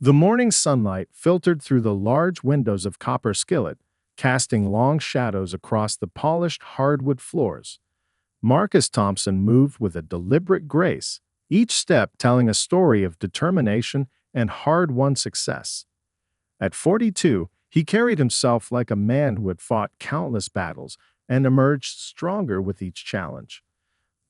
The morning sunlight filtered through the large windows of Copper Skillet, casting long shadows across the polished hardwood floors. Marcus Thompson moved with a deliberate grace, each step telling a story of determination and hard-won success. At 42, he carried himself like a man who had fought countless battles and emerged stronger with each challenge.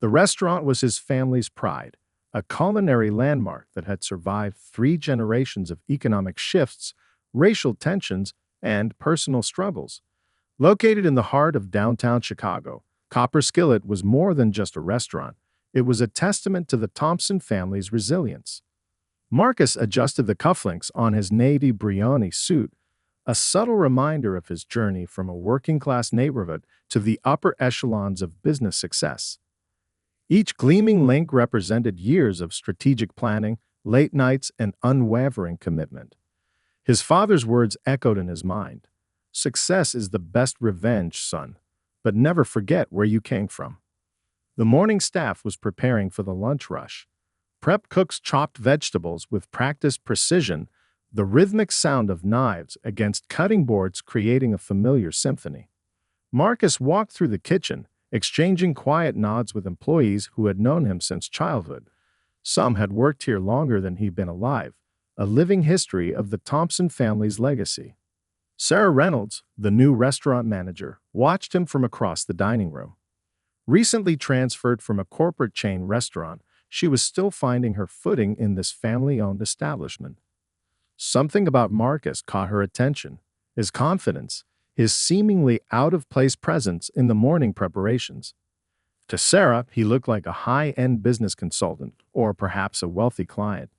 The restaurant was his family's pride, a culinary landmark that had survived 3 generations of economic shifts, racial tensions, and personal struggles. Located in the heart of downtown Chicago, Copper Skillet was more than just a restaurant. It was a testament to the Thompson family's resilience. Marcus adjusted the cufflinks on his navy Brioni suit, a subtle reminder of his journey from a working-class neighborhood to the upper echelons of business success. Each gleaming link represented years of strategic planning, late nights, and unwavering commitment. His father's words echoed in his mind. "Success is the best revenge, son, but never forget where you came from." The morning staff was preparing for the lunch rush. Prep cooks chopped vegetables with practiced precision, the rhythmic sound of knives against cutting boards creating a familiar symphony. Marcus walked through the kitchen, exchanging quiet nods with employees who had known him since childhood. Some had worked here longer than he'd been alive, a living history of the Thompson family's legacy. Sarah Reynolds, the new restaurant manager, watched him from across the dining room. Recently transferred from a corporate chain restaurant, she was still finding her footing in this family-owned establishment. Something about Marcus caught her attention: his confidence, his seemingly out-of-place presence in the morning preparations. To Sarah, he looked like a high-end business consultant, or perhaps a wealthy client.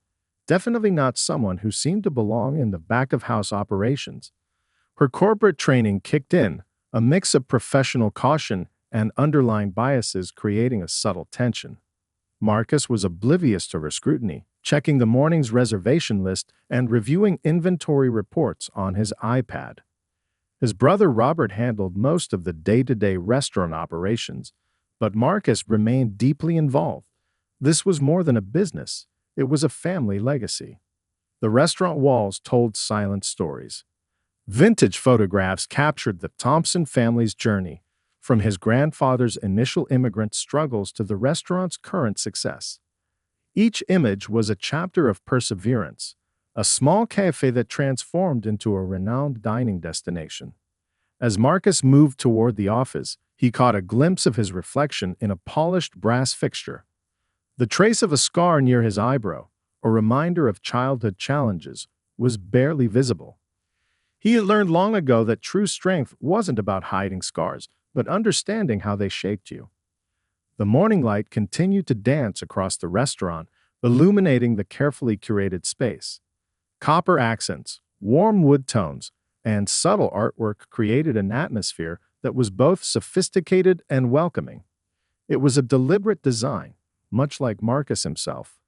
Definitely not someone who seemed to belong in the back-of-house operations. Her corporate training kicked in, a mix of professional caution and underlying biases creating a subtle tension. Marcus was oblivious to her scrutiny, checking the morning's reservation list and reviewing inventory reports on his iPad. His brother Robert handled most of the day-to-day restaurant operations, but Marcus remained deeply involved. This was more than a business, it was a family legacy. The restaurant walls told silent stories. Vintage photographs captured the Thompson family's journey, from his grandfather's initial immigrant struggles to the restaurant's current success. Each image was a chapter of perseverance, a small cafe that transformed into a renowned dining destination. As Marcus moved toward the office, he caught a glimpse of his reflection in a polished brass fixture. The trace of a scar near his eyebrow, a reminder of childhood challenges, was barely visible. He had learned long ago that true strength wasn't about hiding scars, but understanding how they shaped you. The morning light continued to dance across the restaurant, illuminating the carefully curated space. Copper accents, warm wood tones, and subtle artwork created an atmosphere that was both sophisticated and welcoming. It was a deliberate design, much like Marcus himself.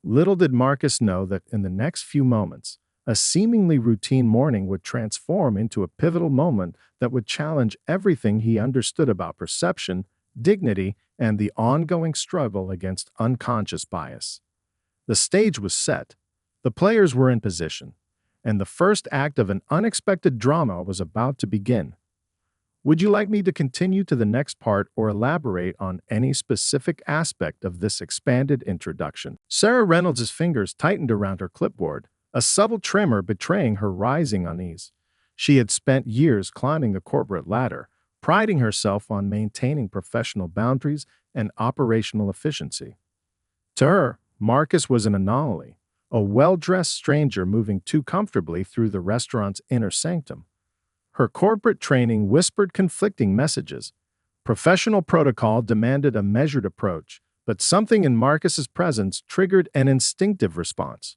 Little did Marcus know that in the next few moments, a seemingly routine morning would transform into a pivotal moment that would challenge everything he understood about perception, dignity, and the ongoing struggle against unconscious bias. The stage was set, the players were in position, and the first act of an unexpected drama was about to begin. Would you like me to continue to the next part or elaborate on any specific aspect of this expanded introduction? Sarah Reynolds' fingers tightened around her clipboard, a subtle tremor betraying her rising unease. She had spent years climbing the corporate ladder, priding herself on maintaining professional boundaries and operational efficiency. To her, Marcus was an anomaly, a well-dressed stranger moving too comfortably through the restaurant's inner sanctum. Her corporate training whispered conflicting messages. Professional protocol demanded a measured approach, but something in Marcus's presence triggered an instinctive response.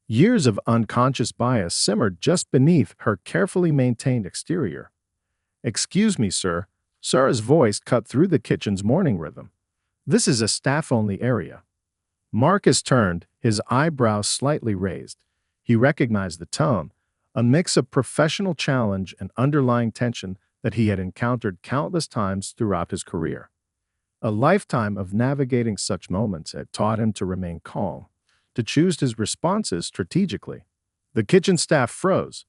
Years of unconscious bias simmered just beneath her carefully maintained exterior. "Excuse me, sir." Sarah's voice cut through the kitchen's morning rhythm. "This is a staff-only area." Marcus turned, his eyebrows slightly raised. He recognized the tone, a mix of professional challenge and underlying tension that he had encountered countless times throughout his career. A lifetime of navigating such moments had taught him to remain calm, to choose his responses strategically. The kitchen staff froze.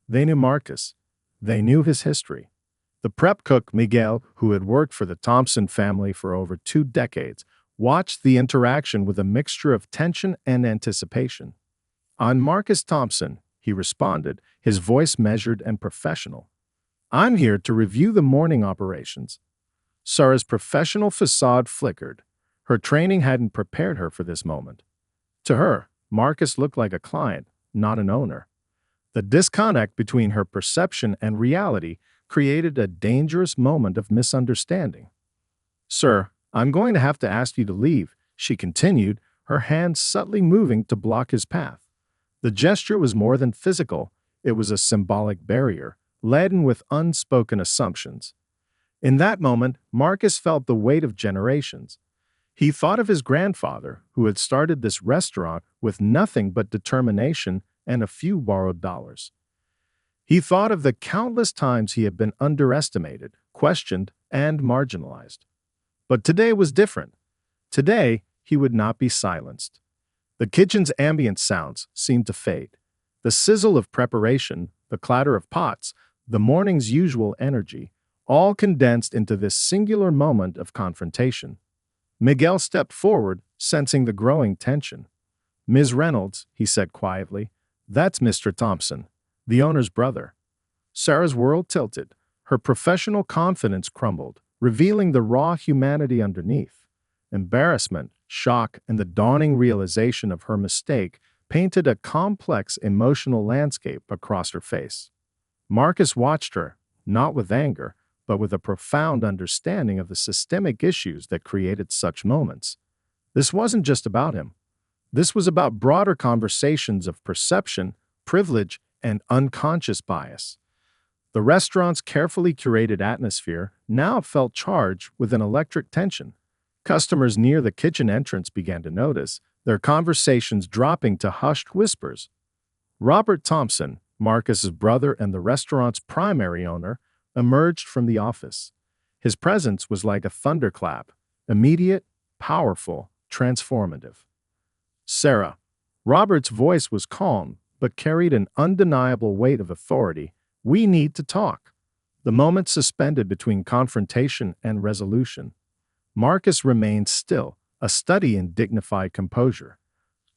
They knew Marcus. They knew his history. The prep cook, Miguel, who had worked for the Thompson family for over 2 decades, watched the interaction with a mixture of tension and anticipation. "I'm Marcus Thompson," he responded, his voice measured and professional. "I'm here to review the morning operations." Sarah's professional facade flickered. Her training hadn't prepared her for this moment. To her, Marcus looked like a client, not an owner. The disconnect between her perception and reality created a dangerous moment of misunderstanding. "Sir, I'm going to have to ask you to leave," she continued, her hands subtly moving to block his path. The gesture was more than physical, it was a symbolic barrier, laden with unspoken assumptions. In that moment, Marcus felt the weight of generations. He thought of his grandfather, who had started this restaurant with nothing but determination and a few borrowed dollars. He thought of the countless times he had been underestimated, questioned, and marginalized. But today was different. Today, he would not be silenced. The kitchen's ambient sounds seemed to fade. The sizzle of preparation, the clatter of pots, the morning's usual energy, all condensed into this singular moment of confrontation. Miguel stepped forward, sensing the growing tension. "Ms. Reynolds," he said quietly, "that's Mr. Thompson, the owner's brother." Sarah's world tilted. Her professional confidence crumbled, revealing the raw humanity underneath. Embarrassment, shock, and the dawning realization of her mistake painted a complex emotional landscape across her face. Marcus watched her, not with anger, but with a profound understanding of the systemic issues that created such moments. This wasn't just about him. This was about broader conversations of perception, privilege, and unconscious bias. The restaurant's carefully curated atmosphere now felt charged with an electric tension. Customers near the kitchen entrance began to notice, their conversations dropping to hushed whispers. Robert Thompson, Marcus's brother and the restaurant's primary owner, emerged from the office. His presence was like a thunderclap, immediate, powerful, transformative. "Sarah." Robert's voice was calm, but carried an undeniable weight of authority. "We need to talk." The moment suspended between confrontation and resolution. Marcus remained still, a study in dignified composure.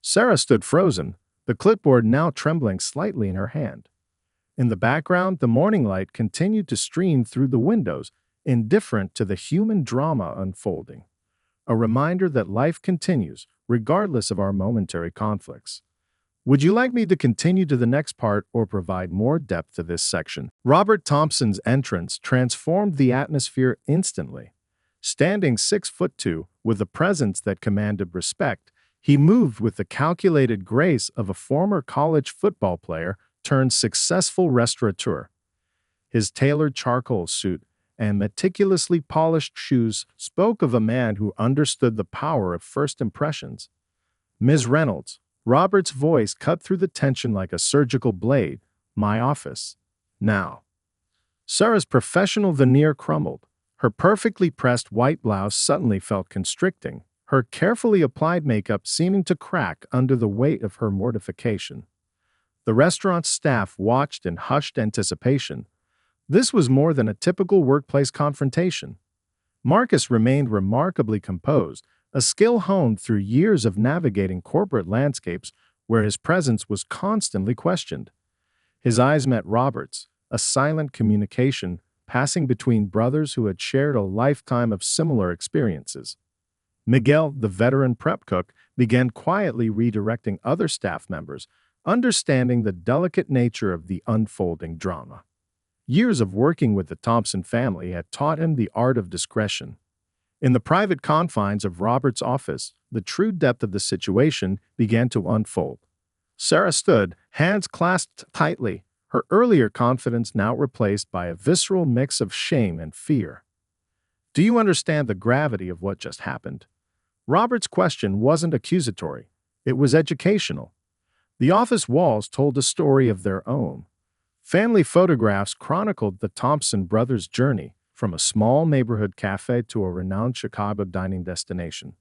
Sarah stood frozen, the clipboard now trembling slightly in her hand. In the background, the morning light continued to stream through the windows, indifferent to the human drama unfolding. A reminder that life continues, regardless of our momentary conflicts. Would you like me to continue to the next part or provide more depth to this section? Robert Thompson's entrance transformed the atmosphere instantly. Standing 6'2", with a presence that commanded respect, he moved with the calculated grace of a former college football player turned successful restaurateur. His tailored charcoal suit and meticulously polished shoes spoke of a man who understood the power of first impressions. "Ms. Reynolds," Robert's voice cut through the tension like a surgical blade, "my office. Now." Sarah's professional veneer crumbled. Her perfectly pressed white blouse suddenly felt constricting, her carefully applied makeup seeming to crack under the weight of her mortification. The restaurant's staff watched in hushed anticipation. This was more than a typical workplace confrontation. Marcus remained remarkably composed, a skill honed through years of navigating corporate landscapes where his presence was constantly questioned. His eyes met Robert's, a silent communication passing between brothers who had shared a lifetime of similar experiences. Miguel, the veteran prep cook, began quietly redirecting other staff members, understanding the delicate nature of the unfolding drama. Years of working with the Thompson family had taught him the art of discretion. In the private confines of Robert's office, the true depth of the situation began to unfold. Sarah stood, hands clasped tightly, her earlier confidence now replaced by a visceral mix of shame and fear. "Do you understand the gravity of what just happened?" Robert's question wasn't accusatory. It was educational. The office walls told a story of their own. Family photographs chronicled the Thompson brothers' journey from a small neighborhood cafe to a renowned Chicago dining destination.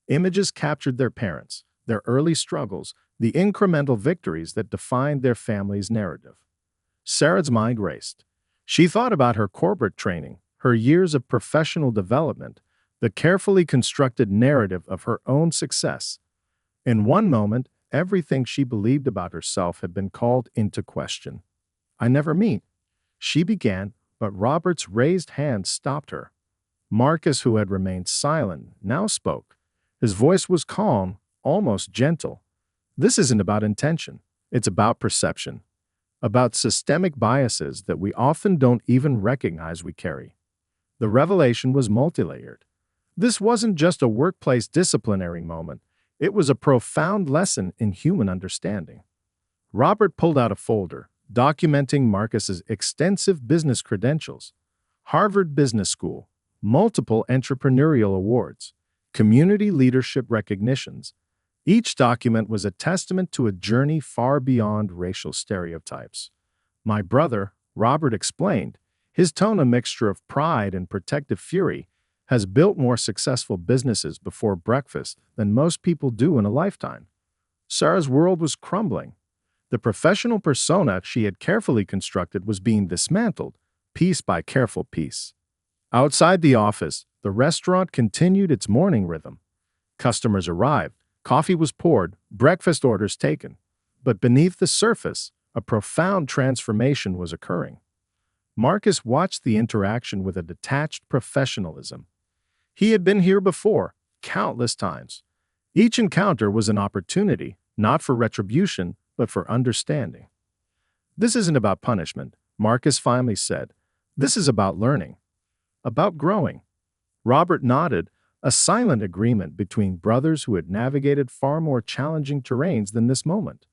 Images captured their parents, their early struggles, the incremental victories that defined their family's narrative. Sarah's mind raced. She thought about her corporate training, her years of professional development, the carefully constructed narrative of her own success. In one moment, everything she believed about herself had been called into question. "I never mean," she began, but Robert's raised hand stopped her. Marcus, who had remained silent, now spoke. His voice was calm, almost gentle. "This isn't about intention. It's about perception. About systemic biases that we often don't even recognize we carry." The revelation was multilayered. This wasn't just a workplace disciplinary moment. It was a profound lesson in human understanding. Robert pulled out a folder, documenting Marcus's extensive business credentials: Harvard Business School, multiple entrepreneurial awards, community leadership recognitions. Each document was a testament to a journey far beyond racial stereotypes. "My brother," Robert explained, his tone a mixture of pride and protective fury, "has built more successful businesses before breakfast than most people do in a lifetime." Sarah's world was crumbling. The professional persona she had carefully constructed was being dismantled, piece by careful piece. Outside the office, the restaurant continued its morning rhythm. Customers arrived, coffee was poured, breakfast orders taken. But beneath the surface, a profound transformation was occurring. Marcus watched the interaction with a detached professionalism. He had been here before, countless times. Each encounter was an opportunity, not for retribution, but for understanding. "This isn't about punishment," Marcus finally said. "This is about learning. About growing." Robert nodded, a silent agreement between brothers who had navigated far more challenging terrains than this moment.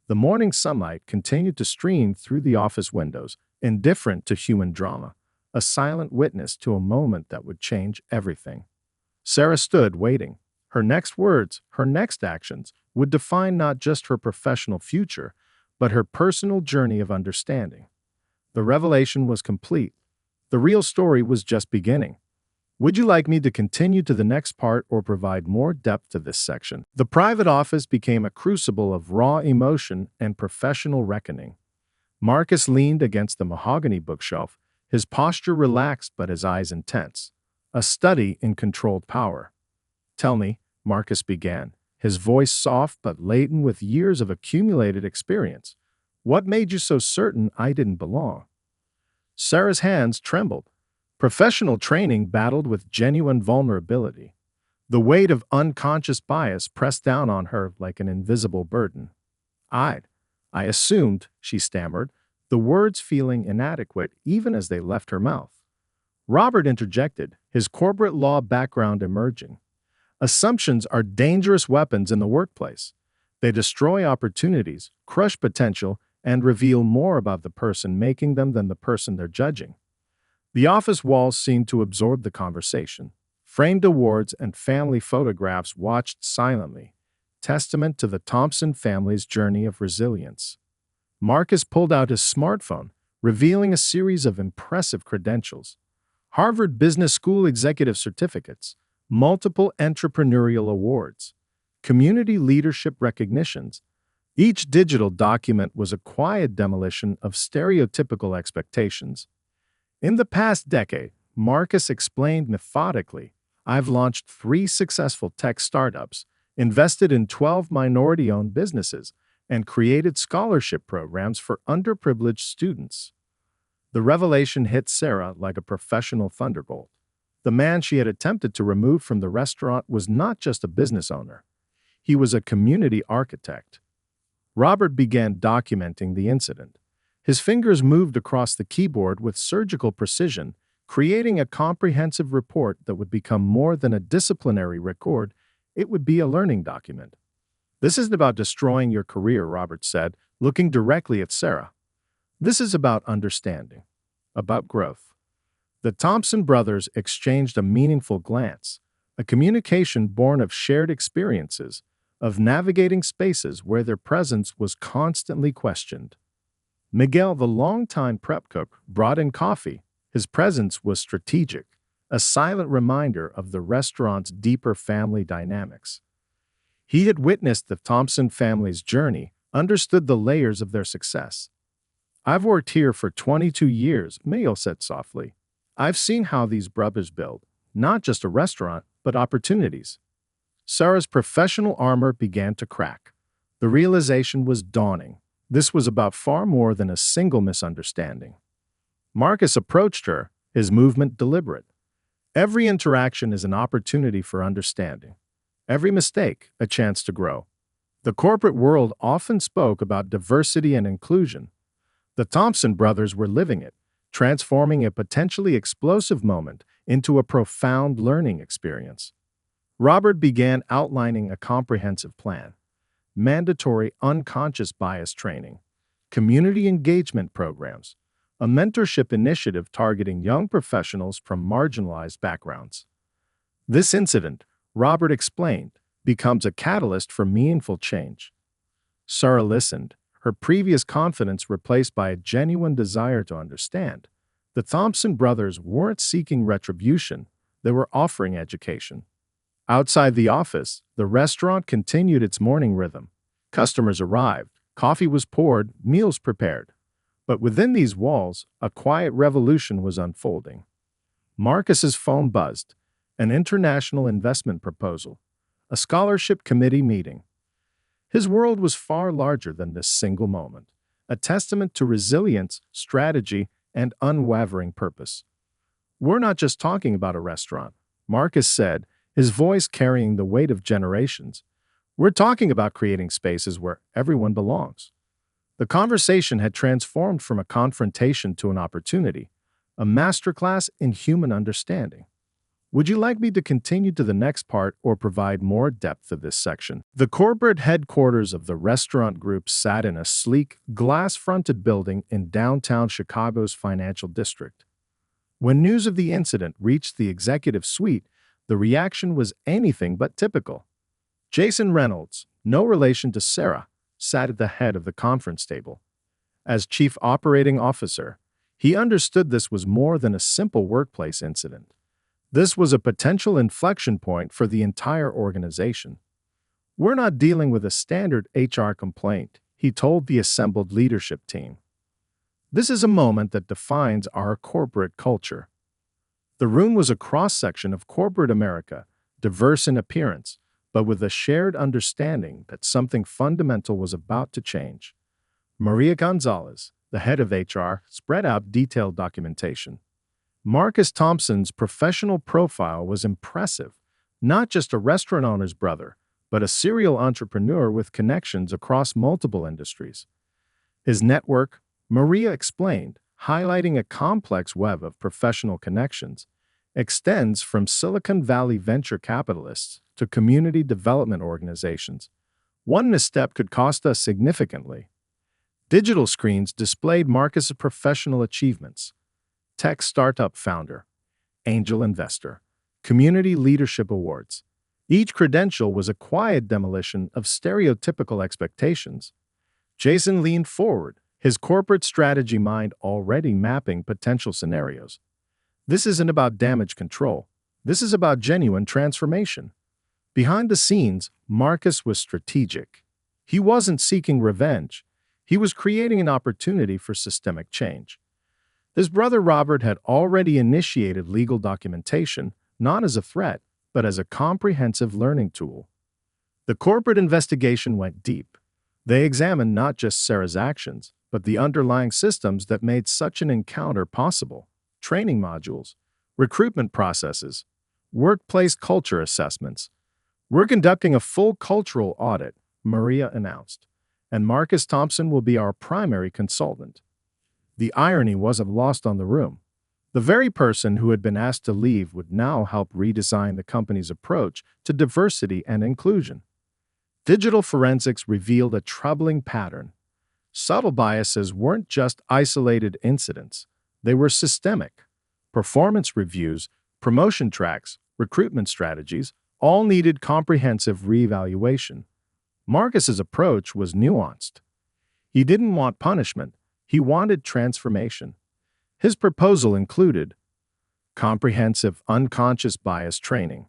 The morning sunlight continued to stream through the office windows, indifferent to human drama, a silent witness to a moment that would change everything. Sarah stood waiting. Her next words, her next actions, would define not just her professional future, but her personal journey of understanding. The revelation was complete. The real story was just beginning. Would you like me to continue to the next part or provide more depth to this section? The private office became a crucible of raw emotion and professional reckoning. Marcus leaned against the mahogany bookshelf, his posture relaxed but his eyes intense. A study in controlled power. "Tell me," Marcus began, his voice soft but laden with years of accumulated experience, "what made you so certain I didn't belong?" Sarah's hands trembled. Professional training battled with genuine vulnerability. The weight of unconscious bias pressed down on her like an invisible burden. I assumed," she stammered, the words feeling inadequate even as they left her mouth. Robert interjected, his corporate law background emerging. "Assumptions are dangerous weapons in the workplace. They destroy opportunities, crush potential, and reveal more about the person making them than the person they're judging." The office walls seemed to absorb the conversation. Framed awards and family photographs watched silently, testament to the Thompson family's journey of resilience. Marcus pulled out his smartphone, revealing a series of impressive credentials: Harvard Business School executive certificates, multiple entrepreneurial awards, community leadership recognitions. Each digital document was a quiet demolition of stereotypical expectations. "In the past decade," Marcus explained methodically, "I've launched 3 successful tech startups, invested in 12 minority-owned businesses, and created scholarship programs for underprivileged students." The revelation hit Sarah like a professional thunderbolt. The man she had attempted to remove from the restaurant was not just a business owner. He was a community architect. Robert began documenting the incident. His fingers moved across the keyboard with surgical precision, creating a comprehensive report that would become more than a disciplinary record. It would be a learning document. "This isn't about destroying your career," Robert said, looking directly at Sarah. "This is about understanding, about growth." The Thompson brothers exchanged a meaningful glance, a communication born of shared experiences, of navigating spaces where their presence was constantly questioned. Miguel, the longtime prep cook, brought in coffee. His presence was strategic, a silent reminder of the restaurant's deeper family dynamics. He had witnessed the Thompson family's journey, understood the layers of their success. "I've worked here for 22 years," Mayo said softly. "I've seen how these brothers build, not just a restaurant, but opportunities." Sarah's professional armor began to crack. The realization was dawning. This was about far more than a single misunderstanding. Marcus approached her, his movement deliberate. Every interaction is an opportunity for understanding. Every mistake, a chance to grow. The corporate world often spoke about diversity and inclusion. The Thompson brothers were living it, transforming a potentially explosive moment into a profound learning experience. Robert began outlining a comprehensive plan: mandatory unconscious bias training, community engagement programs, a mentorship initiative targeting young professionals from marginalized backgrounds. This incident, Robert explained, becomes a catalyst for meaningful change. Sarah listened, her previous confidence replaced by a genuine desire to understand. The Thompson brothers weren't seeking retribution, they were offering education. Outside the office, the restaurant continued its morning rhythm. Customers arrived, coffee was poured, meals prepared. But within these walls, a quiet revolution was unfolding. Marcus's phone buzzed: an international investment proposal, a scholarship committee meeting. His world was far larger than this single moment, a testament to resilience, strategy, and unwavering purpose. "We're not just talking about a restaurant," Marcus said, his voice carrying the weight of generations. "We're talking about creating spaces where everyone belongs." The conversation had transformed from a confrontation to an opportunity, a masterclass in human understanding. Would you like me to continue to the next part or provide more depth of this section? The corporate headquarters of the restaurant group sat in a sleek, glass-fronted building in downtown Chicago's financial district. When news of the incident reached the executive suite, the reaction was anything but typical. Jason Reynolds, no relation to Sarah, sat at the head of the conference table. As chief operating officer, he understood this was more than a simple workplace incident. This was a potential inflection point for the entire organization. "We're not dealing with a standard HR complaint," he told the assembled leadership team. "This is a moment that defines our corporate culture." The room was a cross-section of corporate America, diverse in appearance, but with a shared understanding that something fundamental was about to change. Maria Gonzalez, the head of HR, spread out detailed documentation. Marcus Thompson's professional profile was impressive, not just a restaurant owner's brother, but a serial entrepreneur with connections across multiple industries. His network, Maria explained, highlighting a complex web of professional connections, extends from Silicon Valley venture capitalists to community development organizations. One misstep could cost us significantly. Digital screens displayed Marcus's professional achievements: tech startup founder, angel investor, community leadership awards. Each credential was a quiet demolition of stereotypical expectations. Jason leaned forward, his corporate strategy mind already mapping potential scenarios. "This isn't about damage control. This is about genuine transformation." Behind the scenes, Marcus was strategic. He wasn't seeking revenge. He was creating an opportunity for systemic change. His brother Robert had already initiated legal documentation, not as a threat, but as a comprehensive learning tool. The corporate investigation went deep. They examined not just Sarah's actions, but the underlying systems that made such an encounter possible: training modules, recruitment processes, workplace culture assessments. "We're conducting a full cultural audit," Maria announced, "and Marcus Thompson will be our primary consultant." The irony wasn't lost on the room. The very person who had been asked to leave would now help redesign the company's approach to diversity and inclusion. Digital forensics revealed a troubling pattern. Subtle biases weren't just isolated incidents. They were systemic. Performance reviews, promotion tracks, recruitment strategies all needed comprehensive reevaluation. Marcus's approach was nuanced. He didn't want punishment. He wanted transformation. His proposal included comprehensive unconscious bias training,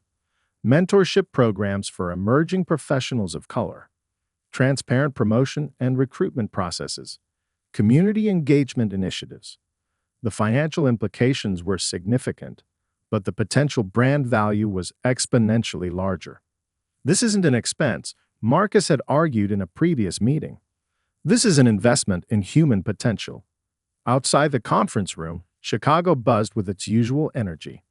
mentorship programs for emerging professionals of color, transparent promotion and recruitment processes, community engagement initiatives. The financial implications were significant, but the potential brand value was exponentially larger. This isn't an expense, Marcus had argued in a previous meeting. This is an investment in human potential. Outside the conference room, Chicago buzzed with its usual energy.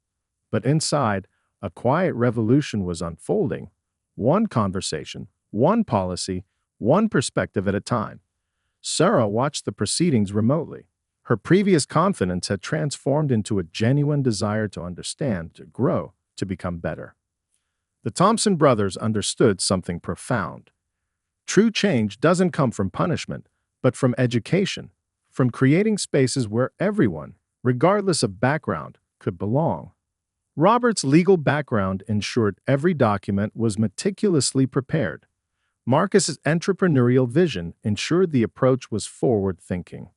But inside, a quiet revolution was unfolding. One conversation, one policy, one perspective at a time. Sarah watched the proceedings remotely. Her previous confidence had transformed into a genuine desire to understand, to grow, to become better. The Thompson brothers understood something profound. True change doesn't come from punishment, but from education, from creating spaces where everyone, regardless of background, could belong. Robert's legal background ensured every document was meticulously prepared. Marcus's entrepreneurial vision ensured the approach was forward-thinking.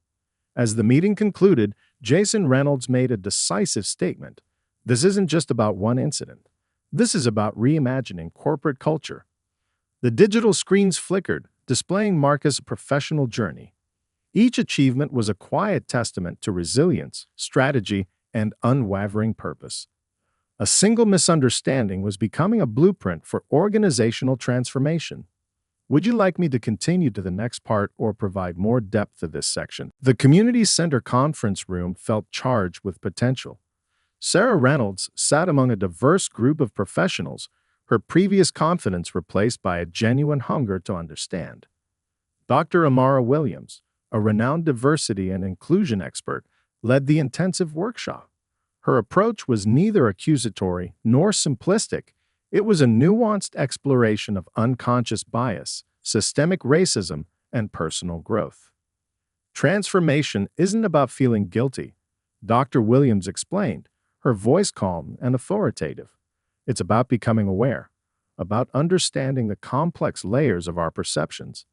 As the meeting concluded, Jason Reynolds made a decisive statement. This isn't just about one incident. This is about reimagining corporate culture. The digital screens flickered, displaying Marcus' professional journey. Each achievement was a quiet testament to resilience, strategy, and unwavering purpose. A single misunderstanding was becoming a blueprint for organizational transformation. Would you like me to continue to the next part or provide more depth to this section? The community center conference room felt charged with potential. Sarah Reynolds sat among a diverse group of professionals, her previous confidence replaced by a genuine hunger to understand. Dr. Amara Williams, a renowned diversity and inclusion expert, led the intensive workshop. Her approach was neither accusatory nor simplistic. It was a nuanced exploration of unconscious bias, systemic racism, and personal growth. Transformation isn't about feeling guilty, Dr. Williams explained, her voice calm and authoritative. It's about becoming aware, about understanding the complex layers of our perceptions.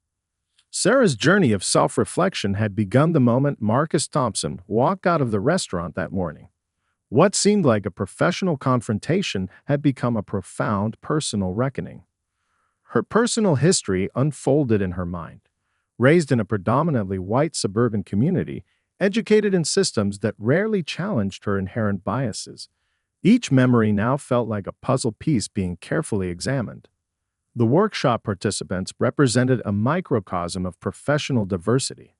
Sarah's journey of self-reflection had begun the moment Marcus Thompson walked out of the restaurant that morning. What seemed like a professional confrontation had become a profound personal reckoning. Her personal history unfolded in her mind. Raised in a predominantly white suburban community, educated in systems that rarely challenged her inherent biases, each memory now felt like a puzzle piece being carefully examined. The workshop participants represented a microcosm of professional diversity.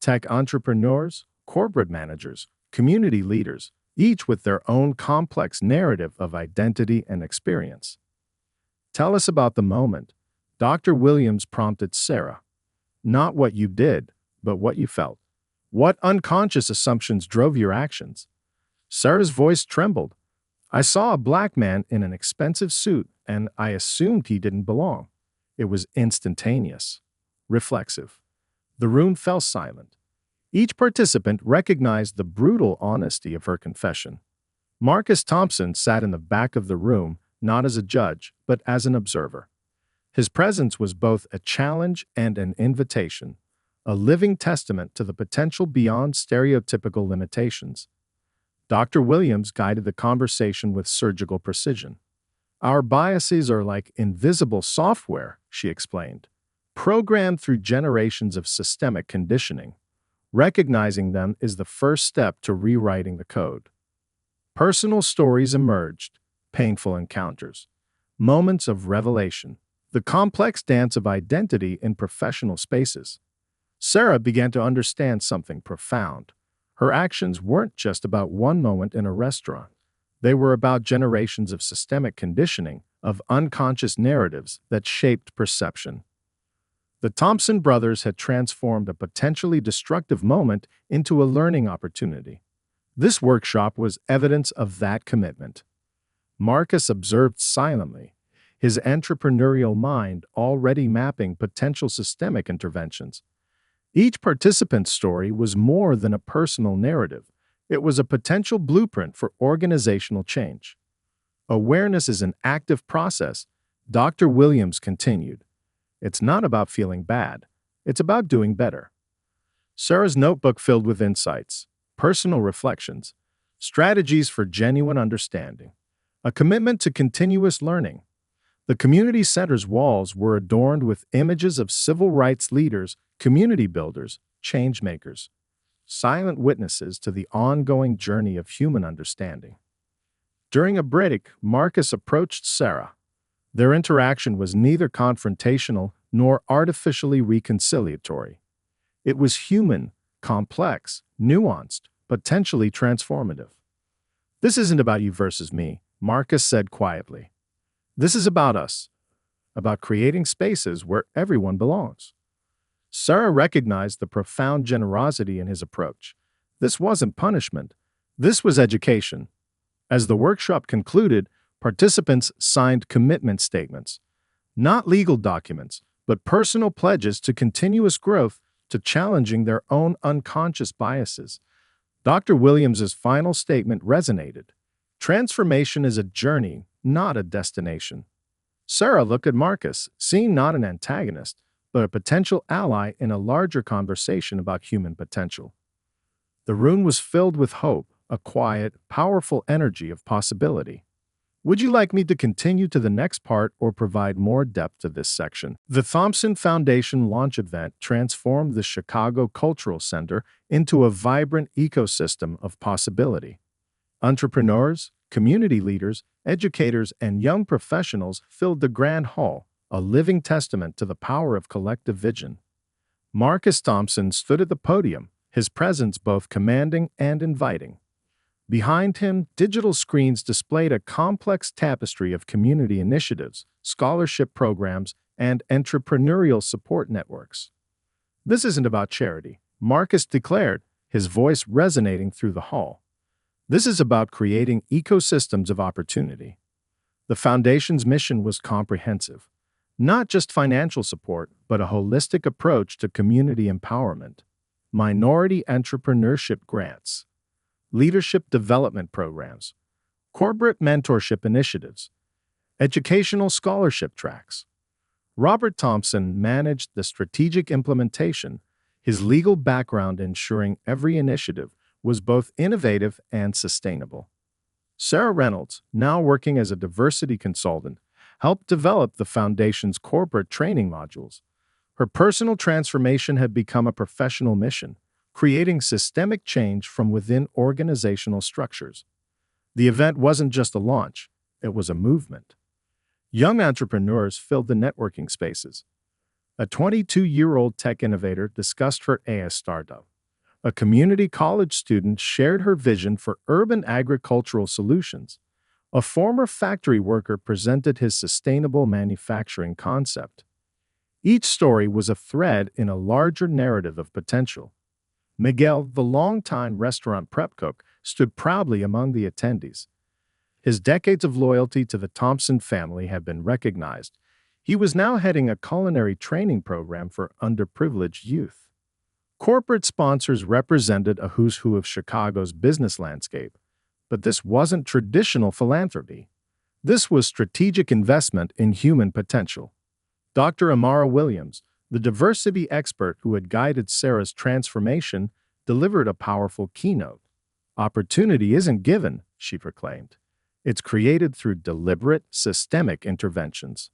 Tech entrepreneurs, corporate managers, community leaders, each with their own complex narrative of identity and experience. Tell us about the moment, Dr. Williams prompted Sarah. Not what you did, but what you felt. What unconscious assumptions drove your actions? Sarah's voice trembled. I saw a black man in an expensive suit, and I assumed he didn't belong. It was instantaneous, reflexive. The room fell silent. Each participant recognized the brutal honesty of her confession. Marcus Thompson sat in the back of the room, not as a judge, but as an observer. His presence was both a challenge and an invitation, a living testament to the potential beyond stereotypical limitations. Dr. Williams guided the conversation with surgical precision. Our biases are like invisible software, she explained, programmed through generations of systemic conditioning. Recognizing them is the first step to rewriting the code. Personal stories emerged, painful encounters, moments of revelation, the complex dance of identity in professional spaces. Sarah began to understand something profound. Her actions weren't just about one moment in a restaurant. They were about generations of systemic conditioning, of unconscious narratives that shaped perception. The Thompson brothers had transformed a potentially destructive moment into a learning opportunity. This workshop was evidence of that commitment. Marcus observed silently, his entrepreneurial mind already mapping potential systemic interventions. Each participant's story was more than a personal narrative. It was a potential blueprint for organizational change. Awareness is an active process, Dr. Williams continued. It's not about feeling bad. It's about doing better. Sarah's notebook filled with insights, personal reflections, strategies for genuine understanding. a commitment to continuous learning. The community center's walls were adorned with images of civil rights leaders, community builders, change makers, silent witnesses to the ongoing journey of human understanding. During a break, Marcus approached Sarah. Their interaction was neither confrontational nor artificially reconciliatory. It was human, complex, nuanced, potentially transformative. "This isn't about you versus me," Marcus said quietly. "This is about us, about creating spaces where everyone belongs." Sarah recognized the profound generosity in his approach. This wasn't punishment. This was education. As the workshop concluded, participants signed commitment statements, not legal documents, but personal pledges to continuous growth, to challenging their own unconscious biases. Dr. Williams's final statement resonated. Transformation is a journey, not a destination. Sarah looked at Marcus, seeing not an antagonist, but a potential ally in a larger conversation about human potential. The room was filled with hope, a quiet, powerful energy of possibility. Would you like me to continue to the next part or provide more depth to this section? The Thompson Foundation launch event transformed the Chicago Cultural Center into a vibrant ecosystem of possibility. Entrepreneurs, community leaders, educators, and young professionals filled the Grand Hall, a living testament to the power of collective vision. Marcus Thompson stood at the podium, his presence both commanding and inviting. Behind him, digital screens displayed a complex tapestry of community initiatives, scholarship programs, and entrepreneurial support networks. "This isn't about charity," Marcus declared, his voice resonating through the hall. "This is about creating ecosystems of opportunity." The Foundation's mission was comprehensive. Not just financial support, but a holistic approach to community empowerment. Minority entrepreneurship grants, leadership development programs, corporate mentorship initiatives, educational scholarship tracks. Robert Thompson managed the strategic implementation, his legal background ensuring every initiative was both innovative and sustainable. Sarah Reynolds, now working as a diversity consultant, helped develop the Foundation's corporate training modules. Her personal transformation had become a professional mission, creating systemic change from within organizational structures. The event wasn't just a launch, it was a movement. Young entrepreneurs filled the networking spaces. A 22-year-old tech innovator discussed her AI startup. A community college student shared her vision for urban agricultural solutions. A former factory worker presented his sustainable manufacturing concept. Each story was a thread in a larger narrative of potential. Miguel, the longtime restaurant prep cook, stood proudly among the attendees. His decades of loyalty to the Thompson family had been recognized. He was now heading a culinary training program for underprivileged youth. Corporate sponsors represented a who's who of Chicago's business landscape. But this wasn't traditional philanthropy. This was strategic investment in human potential. Dr. Amara Williams, the diversity expert who had guided Sarah's transformation, delivered a powerful keynote. "Opportunity isn't given," she proclaimed. "It's created through deliberate, systemic interventions."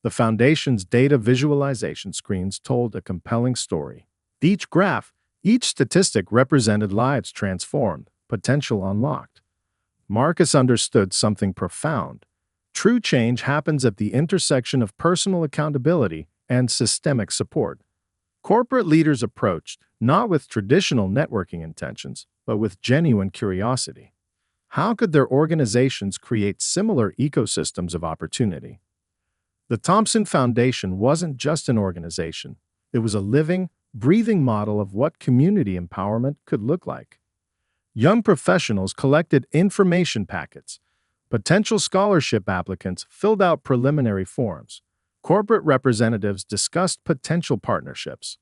The Foundation's data visualization screens told a compelling story. Each graph, each statistic represented lives transformed, potential unlocked. Marcus understood something profound. True change happens at the intersection of personal accountability and systemic support. Corporate leaders approached, not with traditional networking intentions, but with genuine curiosity. How could their organizations create similar ecosystems of opportunity? The Thompson Foundation wasn't just an organization. It was a living, breathing model of what community empowerment could look like. Young professionals collected information packets. Potential scholarship applicants filled out preliminary forms. Corporate representatives discussed potential partnerships.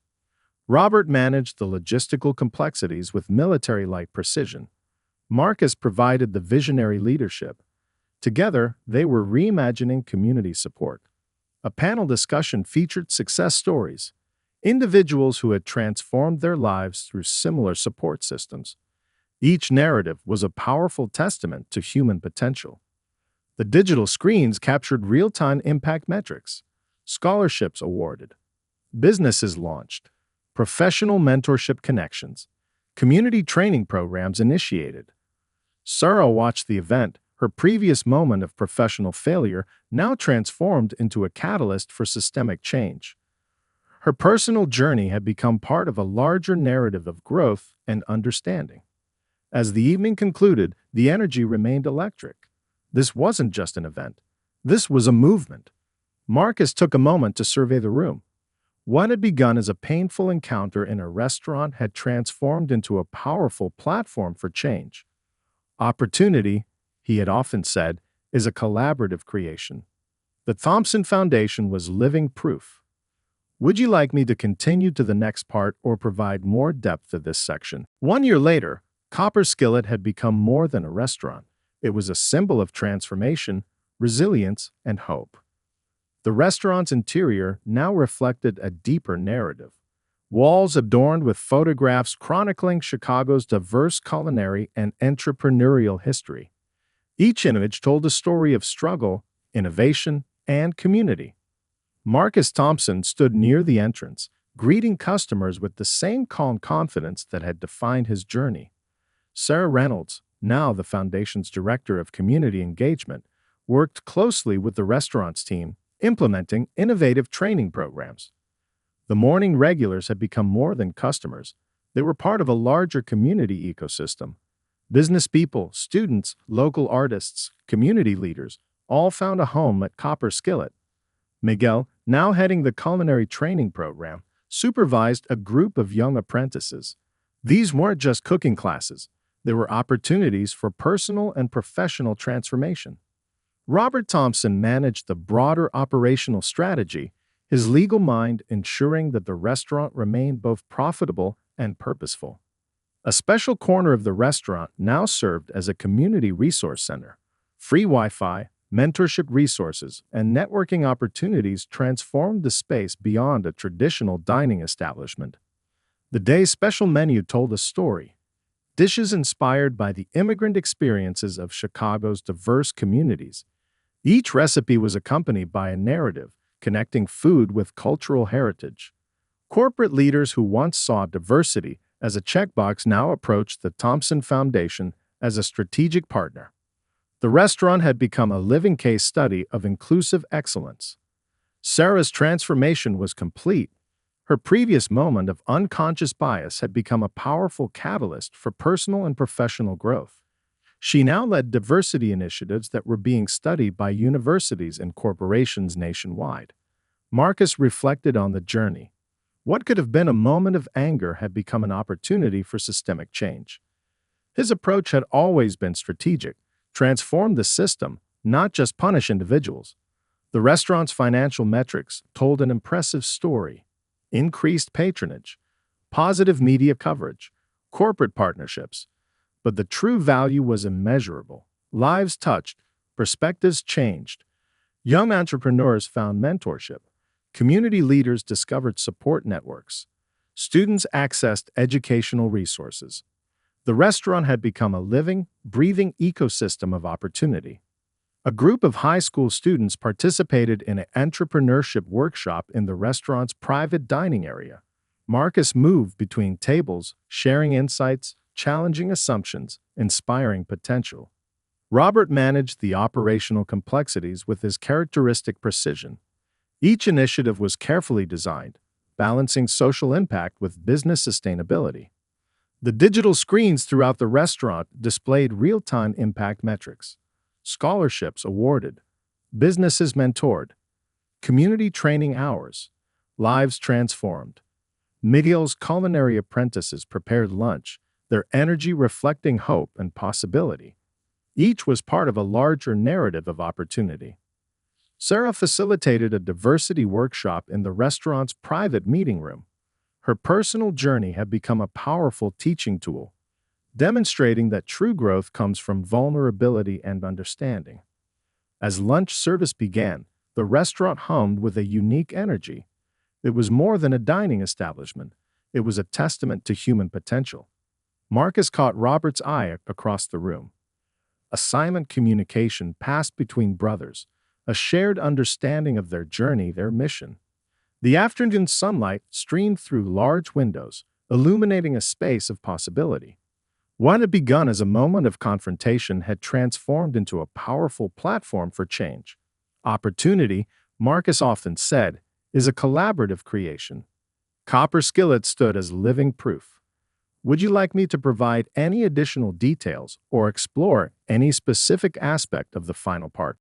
Robert managed the logistical complexities with military-like precision. Marcus provided the visionary leadership. Together, they were reimagining community support. A panel discussion featured success stories, individuals who had transformed their lives through similar support systems. Each narrative was a powerful testament to human potential. The digital screens captured real-time impact metrics, scholarships awarded, businesses launched, professional mentorship connections, community training programs initiated. Sarah watched the event, her previous moment of professional failure now transformed into a catalyst for systemic change. Her personal journey had become part of a larger narrative of growth and understanding. As the evening concluded, the energy remained electric. This wasn't just an event. This was a movement. Marcus took a moment to survey the room. What had begun as a painful encounter in a restaurant had transformed into a powerful platform for change. Opportunity, he had often said, is a collaborative creation. The Thompson Foundation was living proof. Would you like me to continue to the next part or provide more depth to this section? 1 year later, Copper Skillet had become more than a restaurant. It was a symbol of transformation, resilience, and hope. The restaurant's interior now reflected a deeper narrative. Walls adorned with photographs chronicling Chicago's diverse culinary and entrepreneurial history. Each image told a story of struggle, innovation, and community. Marcus Thompson stood near the entrance, greeting customers with the same calm confidence that had defined his journey. Sarah Reynolds, now the foundation's director of community engagement, worked closely with the restaurant's team, implementing innovative training programs. The morning regulars had become more than customers. They were part of a larger community ecosystem. Business people, students, local artists, community leaders all found a home at Copper Skillet. Miguel, now heading the culinary training program, supervised a group of young apprentices. These weren't just cooking classes. They were opportunities for personal and professional transformation. Robert Thompson managed the broader operational strategy, his legal mind ensuring that the restaurant remained both profitable and purposeful. A special corner of the restaurant now served as a community resource center. Free Wi-Fi, mentorship resources, and networking opportunities transformed the space beyond a traditional dining establishment. The day's special menu told a story. Dishes inspired by the immigrant experiences of Chicago's diverse communities. Each recipe was accompanied by a narrative, connecting food with cultural heritage. Corporate leaders who once saw diversity as a checkbox now approached the Thompson Foundation as a strategic partner. The restaurant had become a living case study of inclusive excellence. Sarah's transformation was complete. Her previous moment of unconscious bias had become a powerful catalyst for personal and professional growth. She now led diversity initiatives that were being studied by universities and corporations nationwide. Marcus reflected on the journey. What could have been a moment of anger had become an opportunity for systemic change. His approach had always been strategic, transform the system, not just punish individuals. The restaurant's financial metrics told an impressive story. Increased patronage, positive media coverage, corporate partnerships. But the true value was immeasurable. Lives touched, perspectives changed. Young entrepreneurs found mentorship. Community leaders discovered support networks. Students accessed educational resources. The restaurant had become a living, breathing ecosystem of opportunity. A group of high school students participated in an entrepreneurship workshop in the restaurant's private dining area. Marcus moved between tables, sharing insights, challenging assumptions, inspiring potential. Robert managed the operational complexities with his characteristic precision. Each initiative was carefully designed, balancing social impact with business sustainability. The digital screens throughout the restaurant displayed real-time impact metrics. Scholarships awarded, businesses mentored, community training hours, lives transformed. Miguel's culinary apprentices prepared lunch, their energy reflecting hope and possibility. Each was part of a larger narrative of opportunity. Sarah facilitated a diversity workshop in the restaurant's private meeting room. Her personal journey had become a powerful teaching tool, demonstrating that true growth comes from vulnerability and understanding. As lunch service began, the restaurant hummed with a unique energy. It was more than a dining establishment. It was a testament to human potential. Marcus caught Robert's eye across the room. a silent communication passed between brothers, a shared understanding of their journey, their mission. The afternoon sunlight streamed through large windows, illuminating a space of possibility. What had begun as a moment of confrontation had transformed into a powerful platform for change. Opportunity, Marcus often said, is a collaborative creation. Copper Skillet stood as living proof. Would you like me to provide any additional details or explore any specific aspect of the final part?